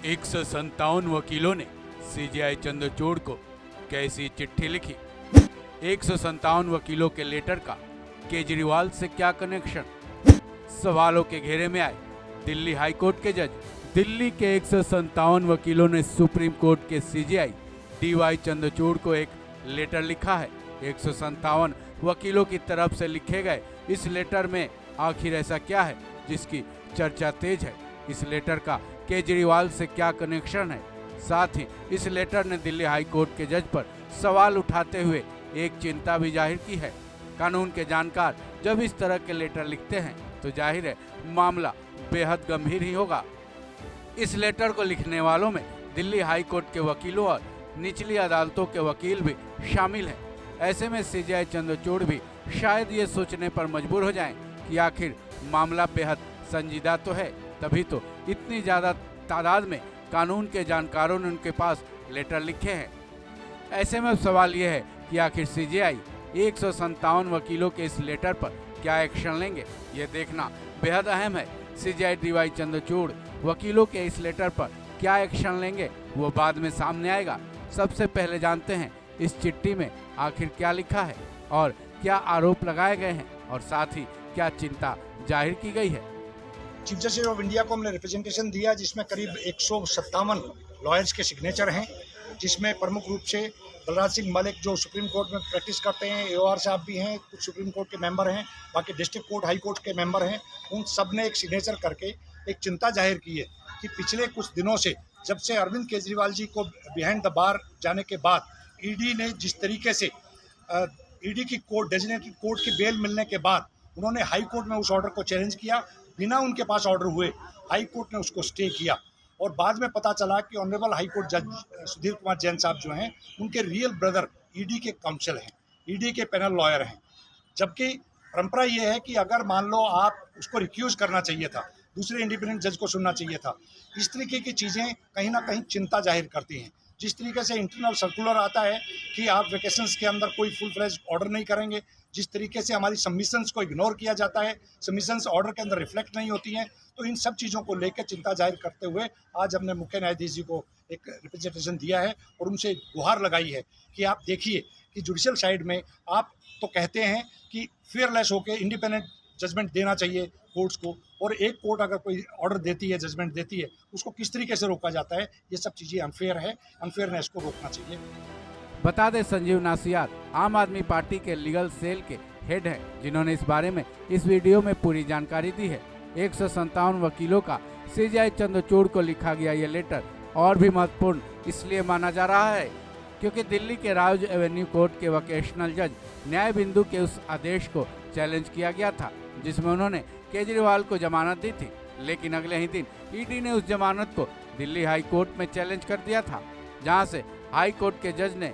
157 वकीलों ने सीजेआई चंद्रचूड़ को कैसी चिट्ठी लिखी। 157 वकीलों के लेटर का केजरीवाल से क्या कनेक्शन? सवालों के घेरे में आए दिल्ली हाई कोर्ट के जज। दिल्ली के 157 वकीलों ने सुप्रीम कोर्ट के सीजेआई डीवाई चंद्रचूड़ को एक लेटर लिखा है। 157 वकीलों की तरफ से लिखे गए इस लेटर में आखिर ऐसा क्या है जिसकी चर्चा तेज है? इस लेटर का केजरीवाल से क्या कनेक्शन है? साथ ही इस लेटर ने दिल्ली हाई कोर्ट के जज पर सवाल उठाते हुए एक चिंता भी जाहिर की है। कानून के जानकार जब इस तरह के लेटर लिखते हैं तो जाहिर है मामला बेहद गंभीर ही होगा। इस लेटर को लिखने वालों में दिल्ली हाई कोर्ट के वकीलों और निचली अदालतों के वकील भी शामिल हैं। ऐसे में सीजेआई चंद्रचूड़ भी शायद ये सोचने पर मजबूर हो जाएं कि आखिर मामला बेहद संजीदा तो है, तभी तो इतनी ज़्यादा तादाद में कानून के जानकारों ने उनके पास लेटर लिखे हैं। ऐसे में सवाल यह है कि आखिर सीजेआई 157 वकीलों के इस लेटर पर क्या एक्शन लेंगे, ये देखना बेहद अहम है। सीजेआई डीवाई चंद्रचूड़ वकीलों के इस लेटर पर क्या एक्शन लेंगे वो बाद में सामने आएगा। सबसे पहले जानते हैं इस चिट्ठी में आखिर क्या लिखा है और क्या आरोप लगाए गए हैं और साथ ही क्या चिंता जाहिर की गई है। चीफ जस्टिस ऑफ इंडिया को हमने रिप्रेजेंटेशन दिया जिसमें करीब 157 लॉयर्स के सिग्नेचर हैं, जिसमें प्रमुख रूप से बलराज सिंह मलिक जो सुप्रीम कोर्ट में प्रैक्टिस करते हैं, एओआर साहब भी हैं, कुछ सुप्रीम कोर्ट के मेंबर हैं, बाकी डिस्ट्रिक्ट कोर्ट हाई कोर्ट के मेंबर हैं। उन सब ने एक सिग्नेचर करके एक चिंता जाहिर की है कि पिछले कुछ दिनों से जब से अरविंद केजरीवाल जी को बिहाइंड द बार जाने के बाद ईडी ने जिस तरीके से ईडी की कोर्ट डेजिग्नेटेड कोर्ट की बेल मिलने के बाद उन्होंने हाई कोर्ट में उस ऑर्डर को चैलेंज किया, बिना उनके पास ऑर्डर हुए हाई कोर्ट ने उसको स्टे किया और बाद में पता चला कि ऑनरेबल हाई कोर्ट जज सुधीर कुमार जैन साहब जो हैं उनके रियल ब्रदर ईडी के काउंसिल हैं, ईडी के पैनल लॉयर हैं। जबकि परंपरा ये है कि अगर मान लो आप उसको रिक्यूज करना चाहिए था, दूसरे इंडिपेंडेंट जज को सुनना चाहिए था। इस तरीके की चीज़ें कहीं ना कहीं चिंता जाहिर करती हैं। जिस तरीके से इंटरनल सर्कुलर आता है कि आप वेकेशंस के अंदर कोई फुल फ्लेज ऑर्डर नहीं करेंगे, जिस तरीके से हमारी सबमिशंस को इग्नोर किया जाता है, सबमिशंस ऑर्डर के अंदर रिफ्लेक्ट नहीं होती हैं, तो इन सब चीज़ों को लेकर चिंता जाहिर करते हुए आज हमने मुख्य न्यायाधीश जी को एक रिप्रेजेंटेशन दिया है और उनसे गुहार लगाई है कि आप देखिए कि जुडिशियल साइड में आप तो कहते हैं कि फेयरलेस होकर इंडिपेंडेंट जजमेंट देना चाहिए कोर्ट्स को, और एक कोर्ट अगर कोई ऑर्डर देती है, जजमेंट देती है, उसको किस तरीके से रोका जाता है, ये सब चीज़ें अनफेयर है, अनफेयरनेस को रोकना चाहिए। बता दें संजीव नासियार आम आदमी पार्टी के लीगल सेल के हेड हैं, जिन्होंने इस बारे में इस वीडियो में पूरी जानकारी दी है। 157 वकीलों का सीजेआई चंद्रचूड़ को लिखा गया ये लेटर और भी महत्वपूर्ण इसलिए माना जा रहा है क्योंकि दिल्ली के राज एवेन्यू कोर्ट के वोकेशनल जज न्याय बिंदु के उस आदेश को चैलेंज किया गया था जिसमें उन्होंने केजरीवाल को जमानत दी थी, लेकिन अगले ही दिन ईडी ने उस जमानत को दिल्ली हाई कोर्ट में चैलेंज कर दिया था, जहां से हाई कोर्ट के जज ने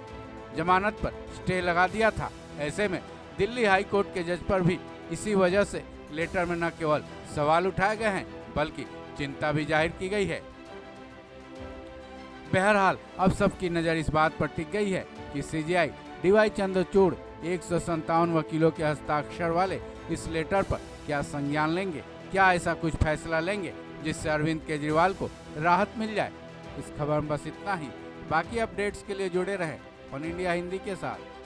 जमानत पर स्टे लगा दिया था। ऐसे में दिल्ली हाई कोर्ट के जज पर भी इसी वजह से लेटर में न केवल सवाल उठाए गए हैं बल्कि चिंता भी जाहिर की गई है। बहरहाल अब सबकी नज़र इस बात पर टिक गई है कि सीजेआई डीवाई चंद्रचूड़ 157 वकीलों के हस्ताक्षर वाले इस लेटर पर क्या संज्ञान लेंगे, क्या ऐसा कुछ फैसला लेंगे जिससे अरविंद केजरीवाल को राहत मिल जाए। इस खबर में बस इतना ही। बाकी अपडेट्स के लिए जुड़े रहें वन इंडिया हिंदी के साथ।